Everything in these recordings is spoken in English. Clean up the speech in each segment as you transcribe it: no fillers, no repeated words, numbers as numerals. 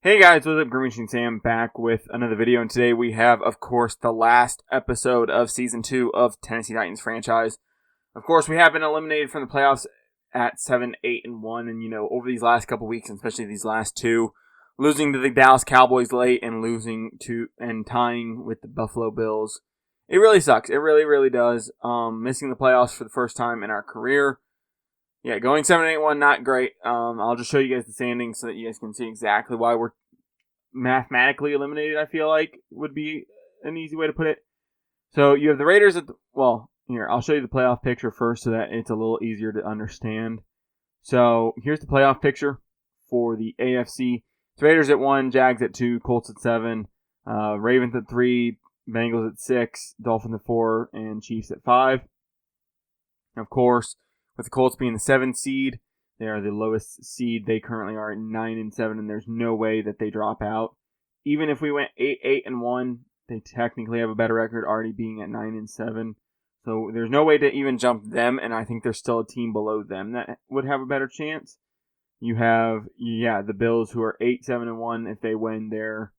Hey guys, what's up? GreenMachineSam back with another video, and today we have, of course, the last episode of Season 2 of Tennessee Titans franchise. Of course, we have been eliminated from the playoffs at 7, 8, and 1, and over these last couple weeks, and especially these last two, losing to the Dallas Cowboys late and losing to and tying with the Buffalo Bills. It really sucks. It really, really does. Missing the playoffs for the first time in our career. Yeah, going 7-8-1, not great. I'll just show you guys the standings so that you guys can see exactly why we're mathematically eliminated, I feel like, would be an easy way to put it. So you have the Raiders at here, I'll show you the playoff picture first so that it's a little easier to understand. So here's the playoff picture for the AFC. It's Raiders at 1, Jags at 2, Colts at 7, Ravens at 3, Bengals at 6, Dolphins at 4, and Chiefs at 5. Of course, with the Colts being the 7th seed, they are the lowest seed. They currently are at 9-7, and there's no way that they drop out. Even if we went 8-8-1, they technically have a better record, already being at 9-7. So there's no way to even jump them, and I think there's still a team below them that would have a better chance. You have, the Bills, who are 8-7-1. If they win, they're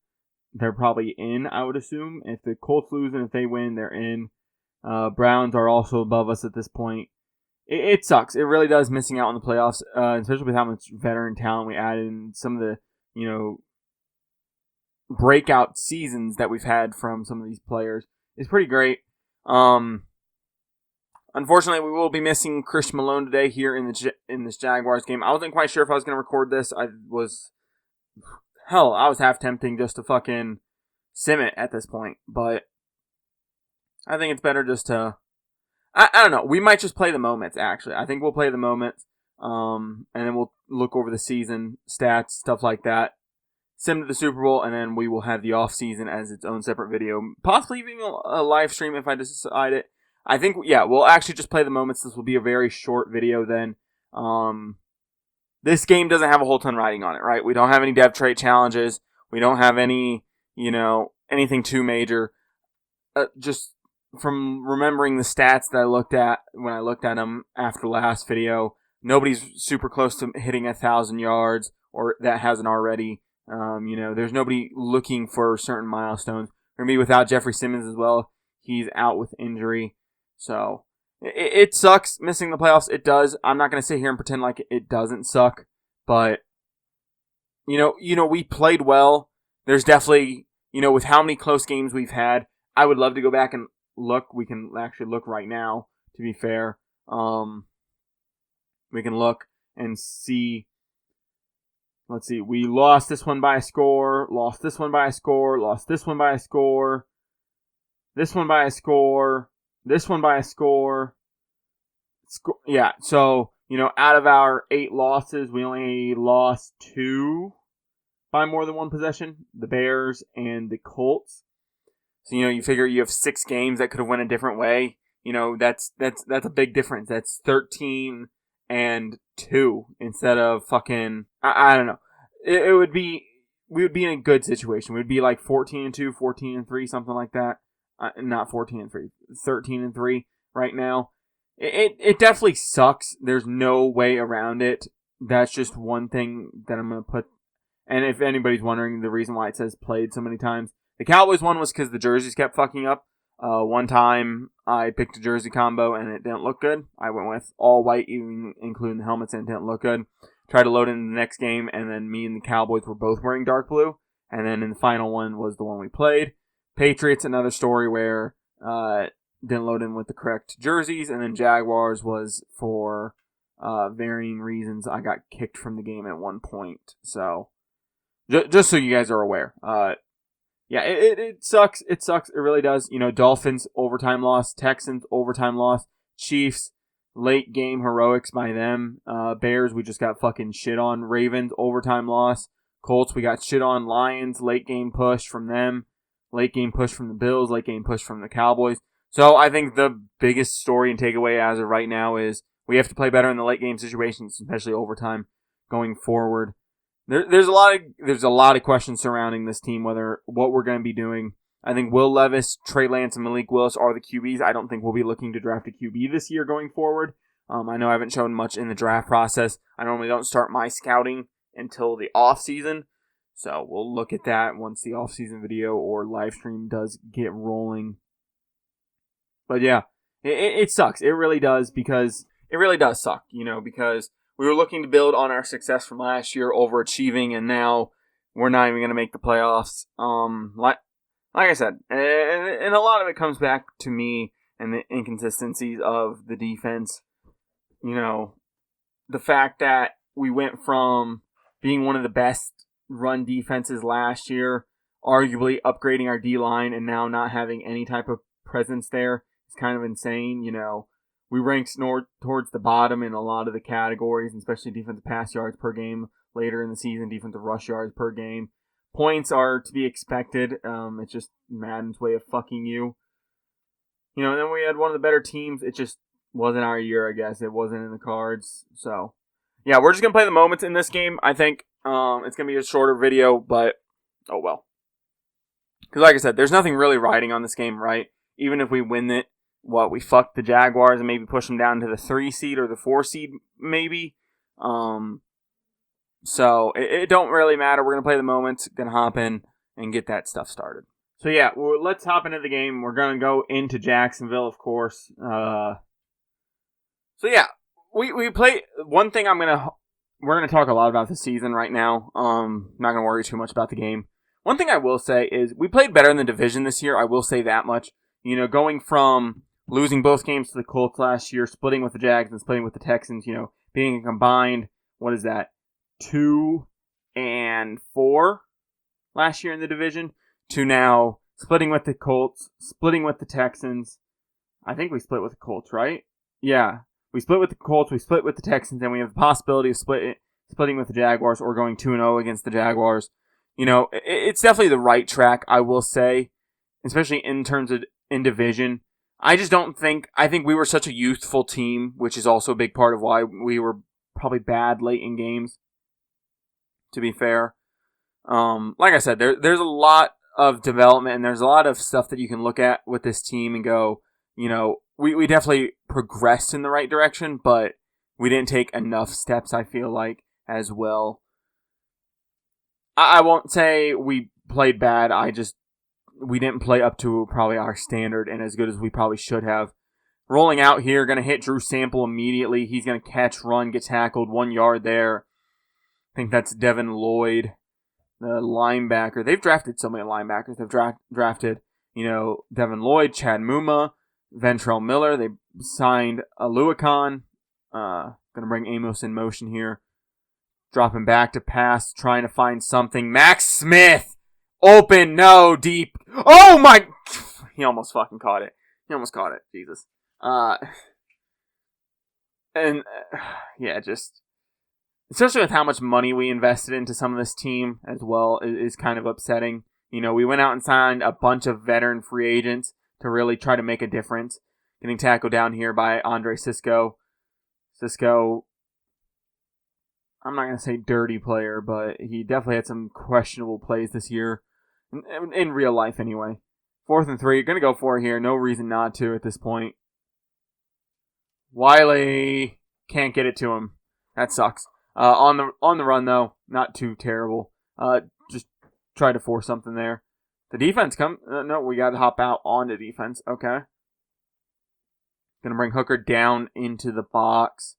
probably in, I would assume. If the Colts lose and if they win, they're in. Browns are also above us at this point. It sucks. It really does, missing out on the playoffs, especially with how much veteran talent we added and some of the, breakout seasons that we've had from some of these players. It's pretty great. Unfortunately, we will be missing Christian Malone today here in this Jaguars game. I wasn't quite sure if I was going to record this. I was half tempting just to fucking sim it at this point, but I think it's better just to... I don't know. We might just play the moments, actually. I think we'll play the moments, and then we'll look over the season, stats, stuff like that. Sim to the Super Bowl, and then we will have the off-season as its own separate video. Possibly even a live stream if I decide it. I think, we'll actually just play the moments. This will be a very short video then. This game doesn't have a whole ton riding on it, right? We don't have any dev trait challenges. We don't have any, anything too major. Just... from remembering the stats that I looked at when I looked at them after the last video, nobody's super close to hitting 1,000 yards, or that hasn't already. There's nobody looking for certain milestones. We're going to be without Jeffrey Simmons as well. He's out with injury. So, it sucks missing the playoffs. It does. I'm not going to sit here and pretend like it doesn't suck. But, we played well. There's definitely, with how many close games we've had, I would love to go back and look. We can actually look right now, to be fair. We can look and see. Let's see. We lost this one by a score. Lost this one by a score. Lost this one by a score. This one by a score. This one by a score. Yeah, so, out of our 8 losses, we only lost 2 by more than one possession. The Bears and the Colts. So, you figure you have 6 games that could have went a different way. That's a big difference. That's 13-2 instead of fucking, I don't know. We would be in a good situation. We would be like 14-2, 14-3, something like that. Not 14-3, 13-3 right now. It definitely sucks. There's no way around it. That's just one thing that I'm going to put. And if anybody's wondering the reason why it says played so many times, the Cowboys one was because the jerseys kept fucking up. One time I picked a jersey combo and it didn't look good. I went with all white, even including the helmets, and it didn't look good. Tried to load in the next game, and then me and the Cowboys were both wearing dark blue. And then in the final one was the one we played. Patriots, another story where didn't load in with the correct jerseys. And then Jaguars was for varying reasons. I got kicked from the game at one point. So, just so you guys are aware. It sucks. It sucks. It really does. Dolphins, overtime loss. Texans, overtime loss. Chiefs, late game heroics by them. Bears, we just got fucking shit on. Ravens, overtime loss. Colts, we got shit on. Lions, late game push from them. Late game push from the Bills. Late game push from the Cowboys. So I think the biggest story and takeaway as of right now is we have to play better in the late game situations, especially overtime going forward. There's a lot of questions surrounding this team, what we're going to be doing. I think Will Levis, Trey Lance, and Malik Willis are the QBs. I don't think we'll be looking to draft a QB this year going forward. I know I haven't shown much in the draft process. I normally don't start my scouting until the off season. So we'll look at that once the off-season video or live stream does get rolling. But yeah, it sucks. It really does, because it really does suck, because we were looking to build on our success from last year, overachieving, and now we're not even going to make the playoffs. Like I said, and a lot of it comes back to me and the inconsistencies of the defense. The fact that we went from being one of the best run defenses last year, arguably upgrading our D-line, and now not having any type of presence there is kind of insane. We ranked towards the bottom in a lot of the categories, especially defensive pass yards per game later in the season, defensive rush yards per game. Points are to be expected. It's just Madden's way of fucking you. And then we had one of the better teams. It just wasn't our year, I guess. It wasn't in the cards. So, yeah, we're just going to play the moments in this game. I think it's going to be a shorter video, but oh well. Because like I said, there's nothing really riding on this game, right? Even if we win it, we fuck the Jaguars and maybe push them down to the 3 seed or the 4 seed, maybe. So it don't really matter. We're going to play the moments, going to hop in and get that stuff started. So yeah, let's hop into the game. We're going to go into Jacksonville, of course. So yeah, we play. One thing we're going to talk a lot about this season right now. Not going to worry too much about the game. One thing I will say is we played better in the division this year. I will say that much. Going from losing both games to the Colts last year, splitting with the Jags and splitting with the Texans, being a combined, 2-4 last year in the division, to now splitting with the Colts, splitting with the Texans. I think we split with the Colts, right? Yeah. We split with the Colts, we split with the Texans, and we have the possibility of splitting with the Jaguars or going 2-0 against the Jaguars. It's definitely the right track, I will say, especially in terms of in division. I think we were such a youthful team, which is also a big part of why we were probably bad late in games, to be fair. Like I said, there's a lot of development and there's a lot of stuff that you can look at with this team and go, we definitely progressed in the right direction, but we didn't take enough steps, I feel like, as well. I won't say we played bad, we didn't play up to probably our standard and as good as we probably should have. Rolling out here, going to hit Drew Sample immediately. He's going to catch, run, get tackled, 1 yard there. I think that's Devin Lloyd, the linebacker. They've drafted so many linebackers. They've drafted, Devin Lloyd, Chad Muma, Ventrell Miller. They signed Aluakon. Going to bring Amos in motion here. Dropping back to pass, trying to find something. Max Smith! Open, no, deep. Oh my! He almost fucking caught it. Jesus. Just especially with how much money we invested into some of this team as well is kind of upsetting. We went out and signed a bunch of veteran free agents to really try to make a difference. Getting tackled down here by Andre Cisco. Cisco, I'm not going to say dirty player, but he definitely had some questionable plays this year. In real life, anyway. 4th and 3. You're going to go for it here. No reason not to at this point. Wiley can't get it to him. That sucks. On the run, though, not too terrible. Just try to force something there. The defense no, we got to hop out on the defense. Okay. Going to bring Hooker down into the box.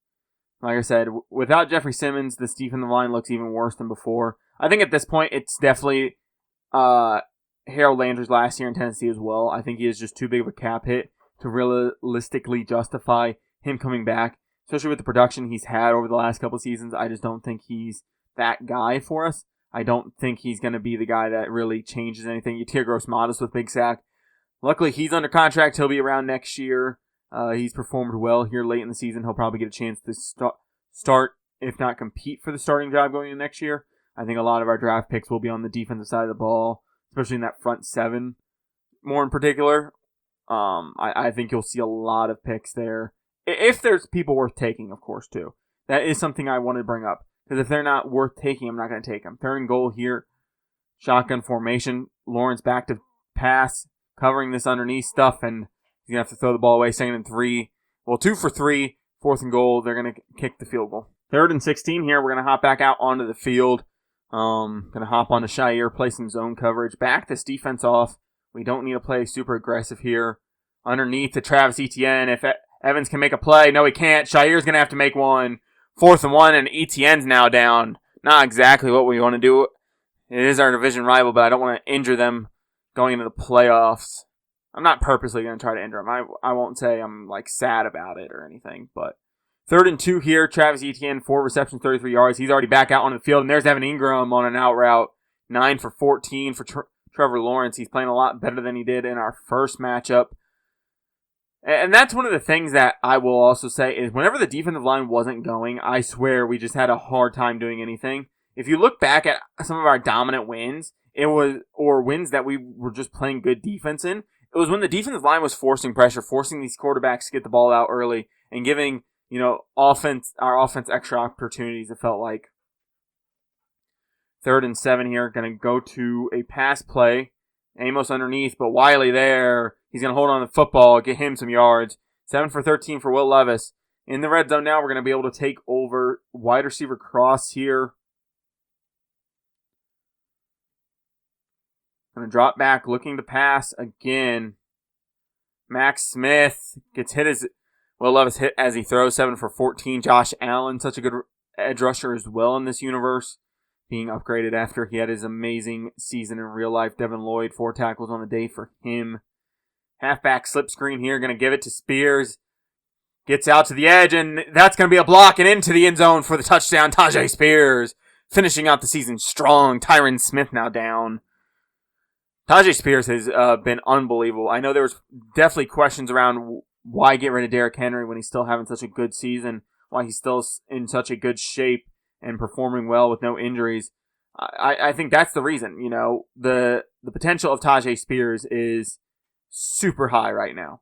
Like I said, without Jeffrey Simmons, this defensive line looks even worse than before. I think at this point, it's definitely Harold Landry's last year in Tennessee as well. I think he is just too big of a cap hit to realistically justify him coming back, especially with the production he's had over the last couple of seasons. I just don't think he's that guy for us. I don't think he's going to be the guy that really changes anything. Yatir Gross-Matos with big sack. Luckily, he's under contract. He'll be around next year. He's performed well here late in the season. He'll probably get a chance to start, if not compete for the starting job going into next year. I think a lot of our draft picks will be on the defensive side of the ball, especially in that front seven, more in particular. I think you'll see a lot of picks there. If there's people worth taking, of course, too. That is something I want to bring up. Because if they're not worth taking, I'm not going to take them. 3rd and goal here. Shotgun formation. Lawrence back to pass, covering this underneath stuff, and he's going to have to throw the ball away. 2nd and 3. Well, 2 for 3. 4th and goal. They're going to kick the field goal. 3rd and 16 here. We're going to hop back out onto the field. Gonna hop on to Shire, play some zone coverage. Back this defense off. We don't need to play super aggressive here. Underneath to Travis Etienne. If Evans can make a play, no, he can't. Shire's gonna have to make one. 4th and 1, and Etienne's now down. Not exactly what we want to do. It is our division rival, but I don't want to injure them going into the playoffs. I'm not purposely going to try to injure them. I won't say I'm like sad about it or anything, but 3rd and 2 here. Travis Etienne, 4 receptions, 33 yards. He's already back out on the field, and there's Evan Ingram on an out route. 9 for 14 for Trevor Lawrence. He's playing a lot better than he did in our first matchup. And that's one of the things that I will also say is whenever the defensive line wasn't going, I swear we just had a hard time doing anything. If you look back at some of our dominant wins, or wins that we were just playing good defense in, it was when the defensive line was forcing pressure, forcing these quarterbacks to get the ball out early, and giving, our offense extra opportunities, it felt like. 3rd and 7 here, going to go to a pass play. Amos underneath, but Wiley there. He's going to hold on to the football, get him some yards. 7 for 13 for Will Levis. In the red zone now, we're going to be able to take over wide receiver cross here. Going to drop back, looking to pass again. Max Smith gets hit as Will Levis hit as he throws. 7 for 14. Josh Allen, such a good edge rusher as well in this universe, being upgraded after he had his amazing season in real life. Devin Lloyd, 4 tackles on the day for him. Halfback slip screen here, going to give it to Spears. Gets out to the edge, and that's going to be a block and into the end zone for the touchdown. Tajay Spears finishing out the season strong. Tyron Smith now down. Tajay Spears has been unbelievable. I know there was definitely questions around why get rid of Derrick Henry when he's still having such a good season, why he's still in such a good shape and performing well with no injuries. I think that's the reason. The potential of Tajay Spears is super high right now.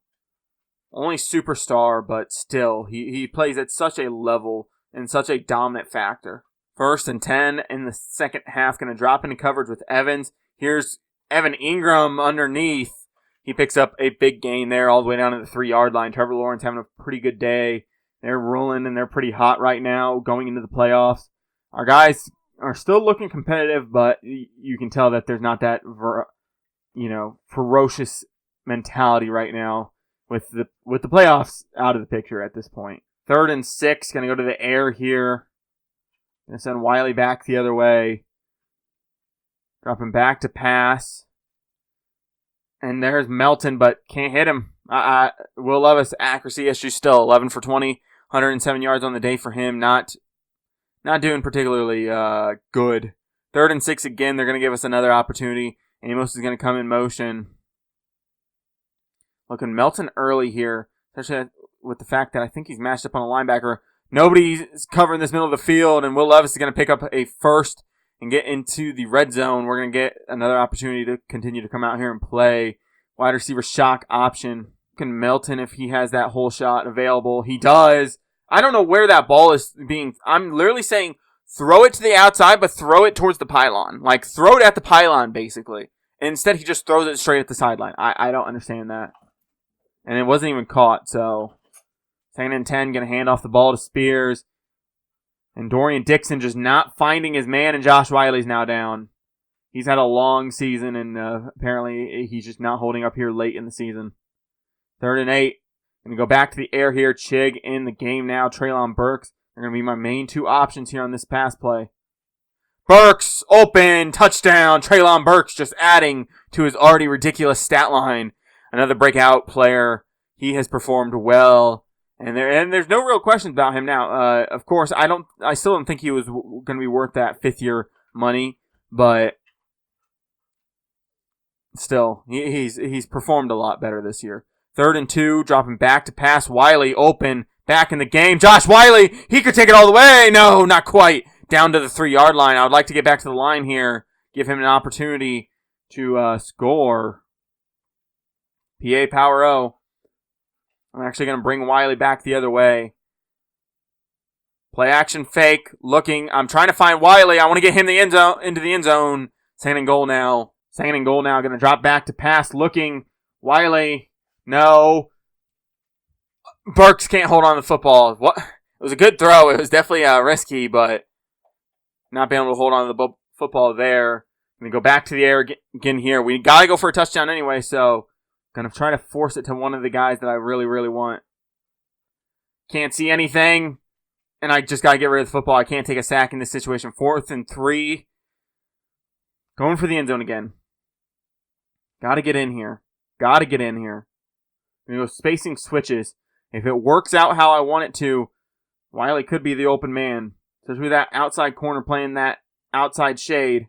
Only superstar, but still, he plays at such a level and such a dominant factor. 1st and 10 in the second half, going to drop into coverage with Evans. Here's Evan Ingram underneath. He picks up a big gain there all the way down to the 3-yard line. Trevor Lawrence having a pretty good day. They're rolling and they're pretty hot right now going into the playoffs. Our guys are still looking competitive, but you can tell that there's not that ferocious mentality right now with the playoffs out of the picture at this point. 3rd and 6, going to go to the air here. Going to send Wiley back the other way. Dropping back to pass. And there's Melton, but can't hit him. Will Levis, accuracy issue still. 11 for 20, 107 yards on the day for him. Not doing particularly good. 3rd and 6 again. They're going to give us another opportunity. Amos is going to come in motion. Looking Melton early here, especially with the fact that I think he's matched up on a linebacker. Nobody's covering this middle of the field, and Will Levis is going to pick up a first and get into the red zone. We're going to get another opportunity to continue to come out here and play. Wide receiver shock option. Looking Melton if he has that whole shot available. He does. I don't know where that ball is being. I'm literally saying throw it to the outside, but throw it towards the pylon. Like, throw it at the pylon, basically. And instead, he just throws it straight at the sideline. I don't understand that. And it wasn't even caught, so 2nd and 10, going to hand off the ball to Spears. And Dorian Dixon just not finding his man, and Josh Wiley's now down. He's had a long season, and apparently he's just not holding up here late in the season. 3rd and 8. Going to go back to the air here. Chig in the game now. Treylon Burks are going to be my main 2 options here on this pass play. Burks, open, touchdown. Treylon Burks just adding to his already ridiculous stat line. Another breakout player. He has performed well. And there's no real questions about him now. Of course, I still don't think he was going to be worth that 5th-year money, but still, he's performed a lot better this year. 3rd and 2, dropping back to pass. Wiley open, back in the game. Josh Wiley, he could take it all the way. No, not quite. Down to the 3-yard line. I would like to get back to the line here, give him an opportunity to score. PA Power O. I'm actually going to bring Wiley back the other way. Play action fake. Looking. I'm trying to find Wiley. I want to get him into the end zone. 2nd and goal now. 2nd and goal now. Going to drop back to pass. Looking. Wiley. No. Burks can't hold on to the football. What? It was a good throw. It was definitely risky, but not being able to hold on to the football there. I'm going to go back to the air again here. We got to go for a touchdown anyway, so going to try to force it to one of the guys that I really, really want. Can't see anything, and I just got to get rid of the football. I can't take a sack in this situation. 4th and 3. Going for the end zone again. Got to get in here. Got to get in here. I'm going to go spacing switches. If it works out how I want it to, Wiley could be the open man. Especially that outside corner playing that outside shade.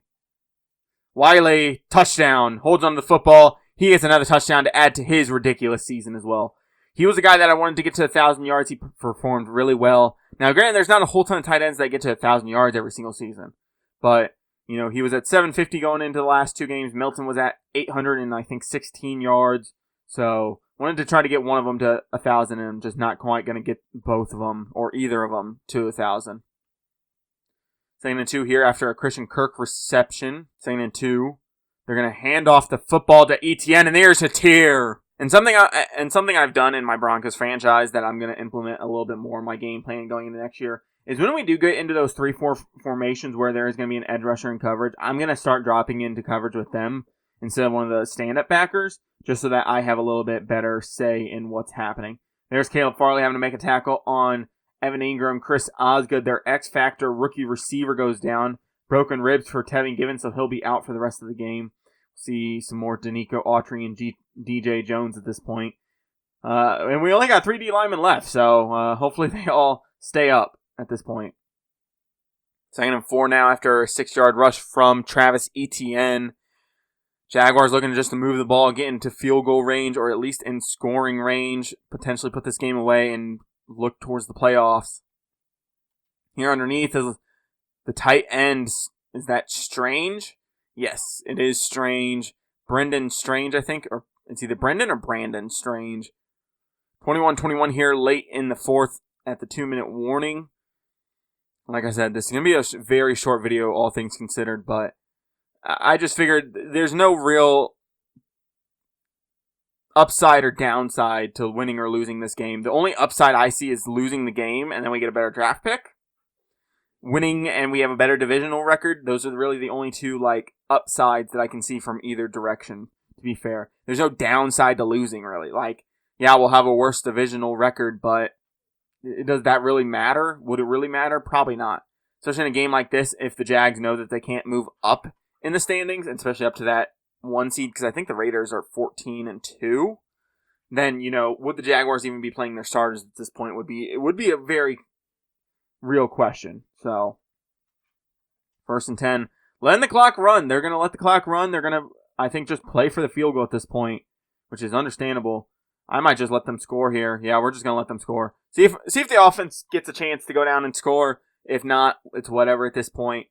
Wiley, touchdown, holds on to the football. He gets another touchdown to add to his ridiculous season as well. He was a guy that I wanted to get to 1,000 yards. He performed really well. Now, granted, there's not a whole ton of tight ends that get to 1,000 yards every single season. But, he was at 750 going into the last 2 games. Milton was at 816 yards. So, wanted to try to get one of them to 1,000, and I'm just not quite going to get both of them, or either of them, to 1,000. 2nd and 2 here after a Christian Kirk reception. 2nd and 2. They're going to hand off the football to Etienne, and there's a tear. And something I've done in my Broncos franchise that I'm going to implement a little bit more in my game plan going into next year is when we do get into those 3-4 formations where there is going to be an edge rusher in coverage, I'm going to start dropping into coverage with them instead of one of the stand-up backers, just so that I have a little bit better say in what's happening. There's Caleb Farley having to make a tackle on Evan Ingram. Chris Osgood, their X-Factor rookie receiver, goes down. Broken ribs for Tevin Gibbons, so he'll be out for the rest of the game. See some more Danico Autry and DJ Jones at this point. And we only got 3 D linemen left, so hopefully they all stay up at this point. 2nd and 4 now after a 6-yard rush from Travis Etienne. Jaguars looking just to move the ball, get into field goal range, or at least in scoring range, potentially put this game away and look towards the playoffs. Here underneath is the tight end. Is that Strange? Yes, it is Strange. Brendan Strange, I think. Or it's either Brendan or Brandon Strange. 21-21 here late in the 4th at the 2-minute warning. Like I said, this is going to be a very short video, all things considered, but I just figured there's no real upside or downside to winning or losing this game. The only upside I see is losing the game, and then we get a better draft pick. Winning, and we have a better divisional record. Those are really the only 2 upsides that I can see from either direction, to be fair. There's no downside to losing, really. Yeah, we'll have a worse divisional record, but does that really matter? Would it really matter? Probably not. Especially in a game like this, if the Jags know that they can't move up in the standings, and especially up to that 1 seed, because I think the Raiders are 14-2, then, would the Jaguars even be playing their starters at this point? It would be a very real question. So, 1st and 10. Letting the clock run. They're going to let the clock run. They're going to, I think, just play for the field goal at this point, which is understandable. I might just let them score here. Yeah, we're just going to let them score. See if the offense gets a chance to go down and score. If not, it's whatever at this point.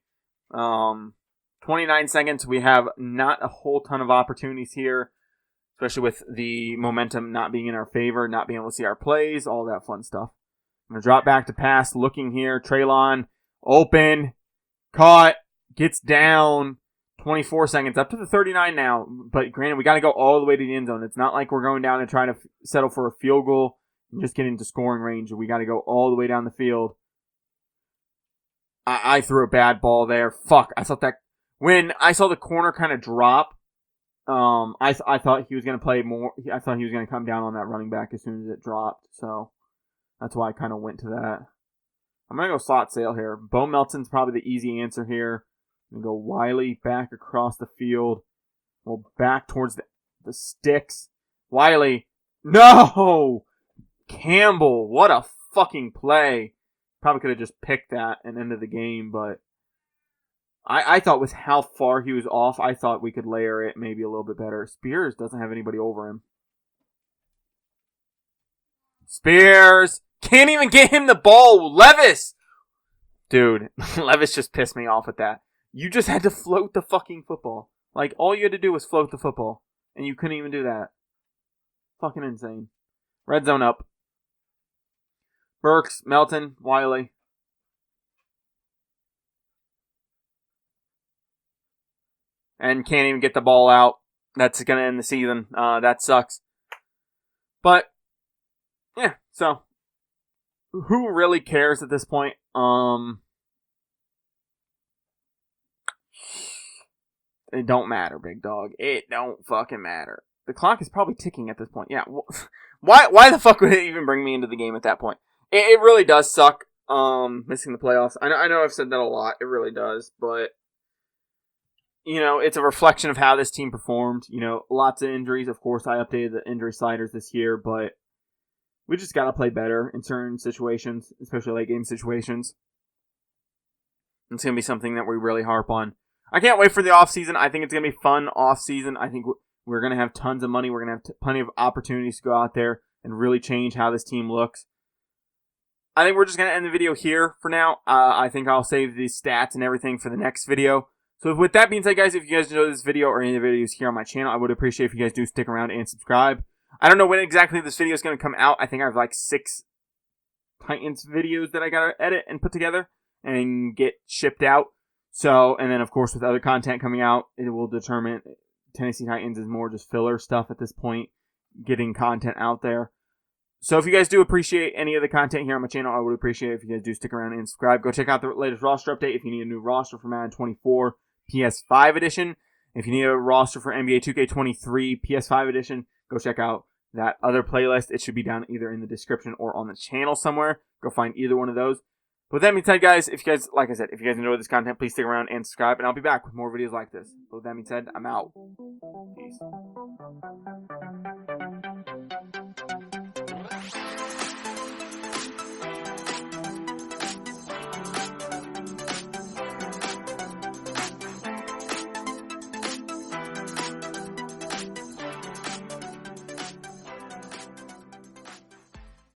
29 seconds. We have not a whole ton of opportunities here, especially with the momentum not being in our favor, not being able to see our plays, all that fun stuff. I'm going to drop back to pass, looking here. Treylon, open, caught, gets down. 24 seconds, up to the 39 now. But granted, we got to go all the way to the end zone. It's not like we're going down and trying to settle for a field goal and just get into scoring range. We got to go all the way down the field. I threw a bad ball there. Fuck, I thought that when I saw the corner kind of drop, I thought he was going to play more. I thought he was going to come down on that running back as soon as it dropped. So that's why I kind of went to that. I'm going to go slot sale here. Bo Melton's probably the easy answer here. I'm going to go Wiley back across the field. Well, back towards the sticks. Wiley. No! Campbell. What a fucking play. Probably could have just picked that and ended the game, but I thought with how far he was off, I thought we could layer it maybe a little bit better. Spears doesn't have anybody over him. Spears! Can't even get him the ball! Levis! Dude, Levis just pissed me off with that. You just had to float the fucking football. Like, all you had to do was float the football. And you couldn't even do that. Fucking insane. Red zone up. Burks, Melton, Wiley. And can't even get the ball out. That's going to end the season. That sucks. But, yeah, so. Who really cares at this point? It don't matter, big dog. It don't fucking matter. The clock is probably ticking at this point. Yeah. Why the fuck would it even bring me into the game at that point? It really does suck. Missing the playoffs. I know I've said that a lot. It really does, but it's a reflection of how this team performed. Lots of injuries. Of course, I updated the injury sliders this year, but we just got to play better in certain situations, especially late game situations. It's going to be something that we really harp on. I can't wait for the off-season. I think it's going to be fun off-season. I think we're going to have tons of money. We're going to have plenty of opportunities to go out there and really change how this team looks. I think we're just going to end the video here for now. I think I'll save the stats and everything for the next video. So with that being said, guys, if you guys enjoyed this video or any of the videos here on my channel, I would appreciate if you guys do stick around and subscribe. I don't know when exactly this video is going to come out. I think I have like 6 Titans videos that I got to edit and put together and get shipped out. So, and then of course with other content coming out, it will determine Tennessee Titans is more just filler stuff at this point, getting content out there. So if you guys do appreciate any of the content here on my channel, I would appreciate it if you guys do stick around and subscribe. Go check out the latest roster update if you need a new roster for Madden 24 PS5 edition. If you need a roster for NBA 2K23 PS5 edition, go check out that other playlist. It should be down either in the description or on the channel somewhere. Go find either one of those. But with that being said, guys, if you guys, like I said, if you guys enjoy this content, please stick around and subscribe, and I'll be back with more videos like this. But with that being said, I'm out. Peace.